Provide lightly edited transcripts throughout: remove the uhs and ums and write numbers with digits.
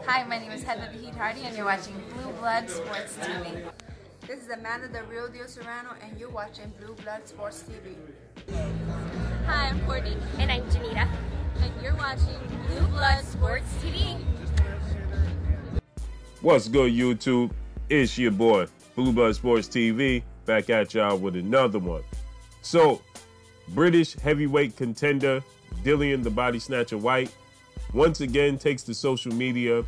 Hi, my name is Heather the Heat Hardy, and you're watching Blue Blood Sports TV. This is Amanda the Real Deal Serrano, and you're watching Blue Blood Sports TV. Hi, I'm Courtney. And I'm Janita. And you're watching Blue Blood Sports TV. What's good, YouTube? It's your boy, Blue Blood Sports TV, back at y'all with another one. So, British heavyweight contender Dillian the Body Snatcher Whyte once again takes to social media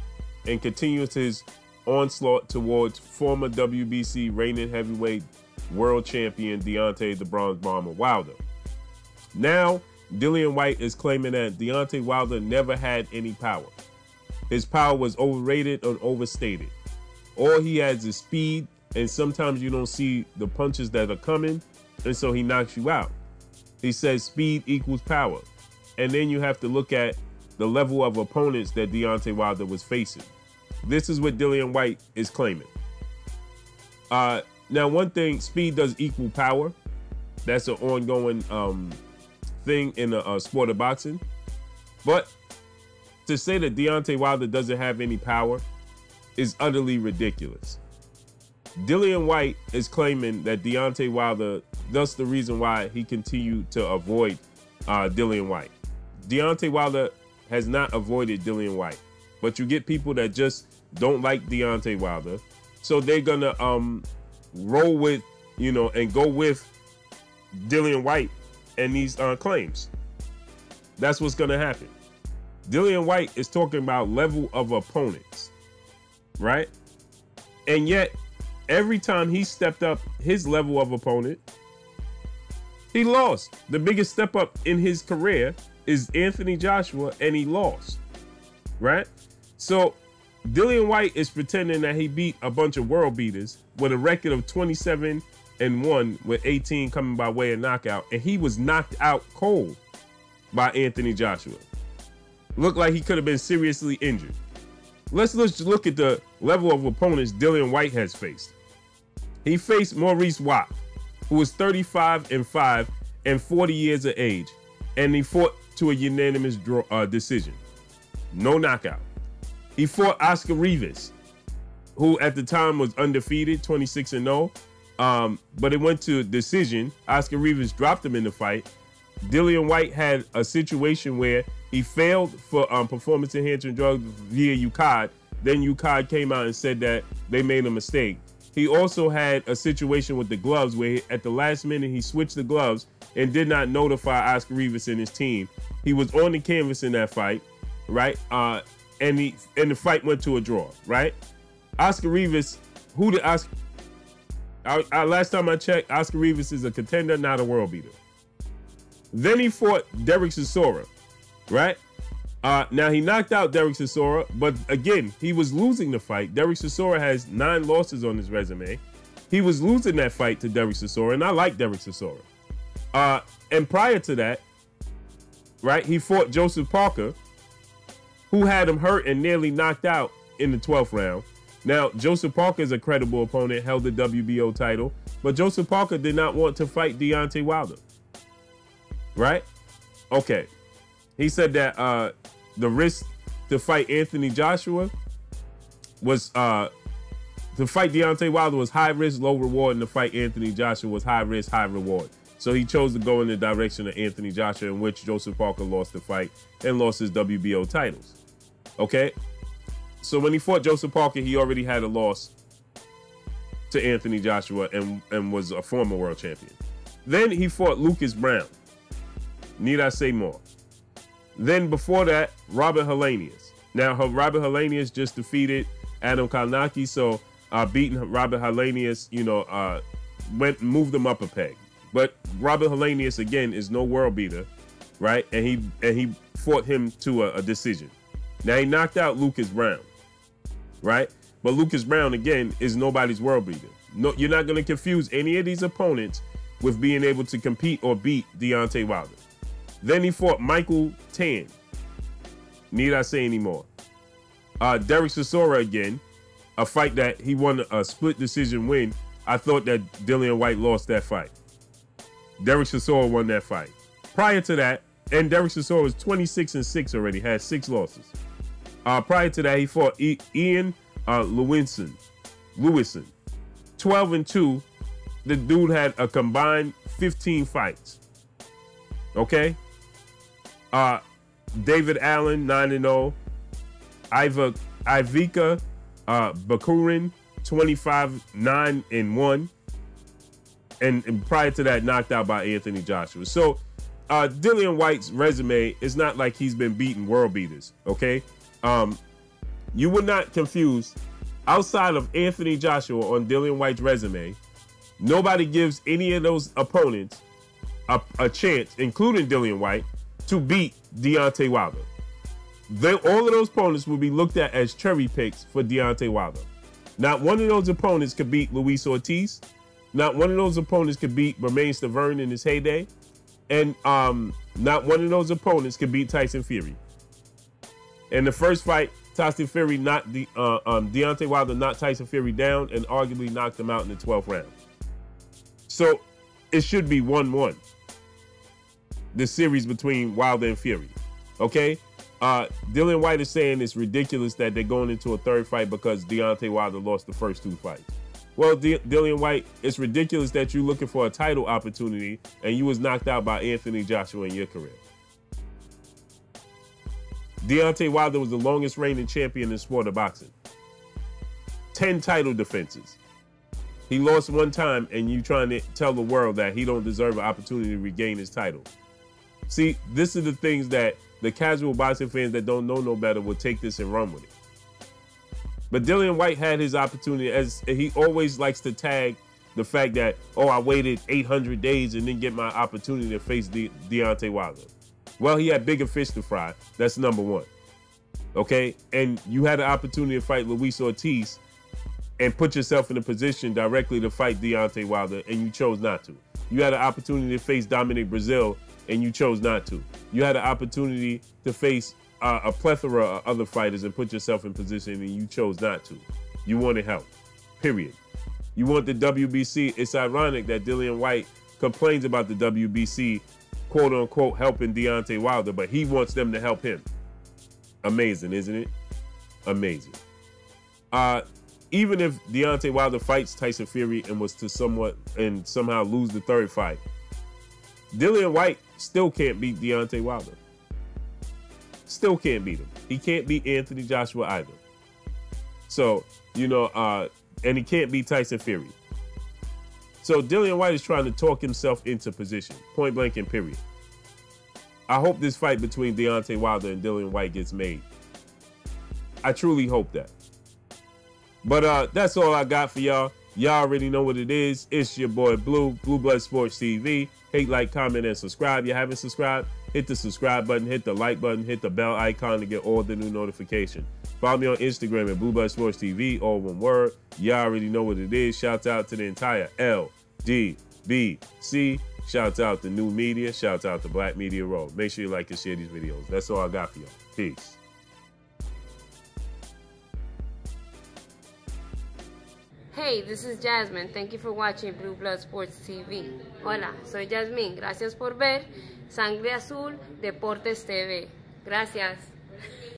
and continues his onslaught towards former WBC reigning heavyweight world champion Deontay the Bronze Bomber Wilder. Now, Dillian Whyte is claiming that Deontay Wilder never had any power. His power was overrated or overstated. All he has is speed, and sometimes you don't see the punches that are coming, and so he knocks you out. He says speed equals power. And then you have to look at the level of opponents that Deontay Wilder was facing. This is what Dillian Whyte is claiming. Now, one thing, speed does equal power. That's an ongoing thing in the sport of boxing. But to say that Deontay Wilder doesn't have any power is utterly ridiculous. Dillian Whyte is claiming that Deontay Wilder, thus the reason why he continued to avoid Dillian Whyte. Deontay Wilder has not avoided Dillian Whyte, but you get people that just don't like Deontay Wilder, so they're gonna roll with, and go with Dillian Whyte and these claims. That's what's gonna happen. Dillian Whyte is talking about level of opponents, right? And yet, every time he stepped up his level of opponent, he lost. The biggest step up in his career is Anthony Joshua, and he lost, right? So Dillian Whyte is pretending that he beat a bunch of world beaters with a record of 27-1 with 18 coming by way of knockout, and he was knocked out cold by Anthony Joshua. Looked like he could have been seriously injured. Let's look at the level of opponents Dillian Whyte has faced. He faced Maurice Watt, who was 35-5 and 40 years of age, and he fought to a unanimous decision. No knockout. He fought Oscar Rivas, who at the time was undefeated, 26-0, but it went to decision. Oscar Rivas dropped him in the fight. Dillian Whyte had a situation where he failed for performance-enhancing drugs via UCAD. Then UCAD came out and said that they made a mistake. He also had a situation with the gloves where at the last minute he switched the gloves and did not notify Oscar Rivas and his team. He was on the canvas in that fight, right? And the fight went to a draw, right? Oscar Rivas, who did Oscar? Last time I checked, Oscar Rivas is a contender, not a world beater. Then he fought Derek Chisora, right? Now he knocked out Derek Chisora, but again, he was losing the fight. Derek Chisora has 9 losses on his resume. He was losing that fight to Derek Chisora, and I like Derek Chisora. And prior to that, right, he fought Joseph Parker, who had him hurt and nearly knocked out in the 12th round. Now, Joseph Parker is a credible opponent, held the WBO title, but Joseph Parker did not want to fight Deontay Wilder, right? Okay. He said that the risk to fight Anthony Joshua was, to fight Deontay Wilder was high risk, low reward, and to fight Anthony Joshua was high risk, high reward. So he chose to go in the direction of Anthony Joshua, in which Joseph Parker lost the fight and lost his WBO titles. Okay? So when he fought Joseph Parker, he already had a loss to Anthony Joshua and was a former world champion. Then he fought Lucas Brown. Need I say more? Then before that, Robert Helenius. Now, Robert Helenius just defeated Adam Kalnaki, so beating Robert Helenius, moved him up a peg. But Robert Helenius, again, is no world beater, right? And he fought him to a decision. Now, he knocked out Lucas Brown, right? But Lucas Brown, again, is nobody's world beater. No, you're not going to confuse any of these opponents with being able to compete or beat Deontay Wilder. Then he fought Michael Tan. Need I say any more? Derek Chisora again, a fight that he won a split decision win. I thought that Dillian Whyte lost that fight. Derek Chisora won that fight. Prior to that, and Derek Chisora was 26-6 already, had 6 losses. Prior to that, he fought Ian Lewison. 12-2. The dude had a combined 15 fights. Okay? David Allen, 9-0. Ivica Bakurin, 25-9-1. And prior to that, knocked out by Anthony Joshua. So, Dillian Whyte's resume is not like he's been beating world beaters, okay? You would not confuse, outside of Anthony Joshua on Dillian Whyte's resume, nobody gives any of those opponents a chance, including Dillian Whyte, to beat Deontay Wilder. All of those opponents will be looked at as cherry picks for Deontay Wilder. Not one of those opponents could beat Luis Ortiz. Not one of those opponents could beat Bermane Stiverne in his heyday. And not one of those opponents could beat Tyson Fury. In the first fight, Tyson Fury knocked Deontay Wilder knocked Tyson Fury down and arguably knocked him out in the 12th round. So it should be 1-1. The series between Wilder and Fury. Okay? Dillian Whyte is saying it's ridiculous that they're going into a third fight because Deontay Wilder lost the first 2 fights. Well, Dillian Whyte, it's ridiculous that you're looking for a title opportunity and you was knocked out by Anthony Joshua in your career. Deontay Wilder was the longest reigning champion in the sport of boxing. 10 title defenses. He lost 1 time and you trying to tell the world that he don't deserve an opportunity to regain his title. See, this is the things that the casual boxing fans that don't know no better will take this and run with it. But Dillian Whyte had his opportunity, as he always likes to tag the fact that, oh, I waited 800 days and didn't get my opportunity to face Deontay Wilder. Well, he had bigger fish to fry. That's number 1. Okay? And you had an opportunity to fight Luis Ortiz and put yourself in a position directly to fight Deontay Wilder, and you chose not to. You had an opportunity to face Dominic Breazeale, and you chose not to. You had an opportunity to face a plethora of other fighters and put yourself in position, and you chose not to. You wanted help, period. You want the WBC. It's ironic that Dillian Whyte complains about the WBC, quote unquote, helping Deontay Wilder, but he wants them to help him. Amazing, isn't it? Amazing. Even if Deontay Wilder fights Tyson Fury and was to somehow lose the 3rd fight, Dillian Whyte still can't beat Deontay Wilder. Still can't beat him. He can't beat Anthony Joshua either. So, and he can't beat Tyson Fury. So Dillian Whyte is trying to talk himself into position, point blank and period. I hope this fight between Deontay Wilder and Dillian Whyte gets made. I truly hope that. But that's all I got for y'all. Y'all already know what it is. It's your boy Blue Blood Sports TV. Hate, like, comment, and subscribe. You haven't subscribed? Hit the subscribe button, hit the like button, hit the bell icon to get all the new notifications. Follow me on Instagram at BlueBloodSportsTV, all one word. Y'all already know what it is. Shouts out to the entire LDBC. Shouts out to New Media. Shouts out to Black Media Road. Make sure you like and share these videos. That's all I got for y'all. Peace. Hey, this is Jasmine. Thank you for watching Blue Blood Sports TV. Hola, soy Jasmine. Gracias por ver Sangre Azul Deportes TV. Gracias.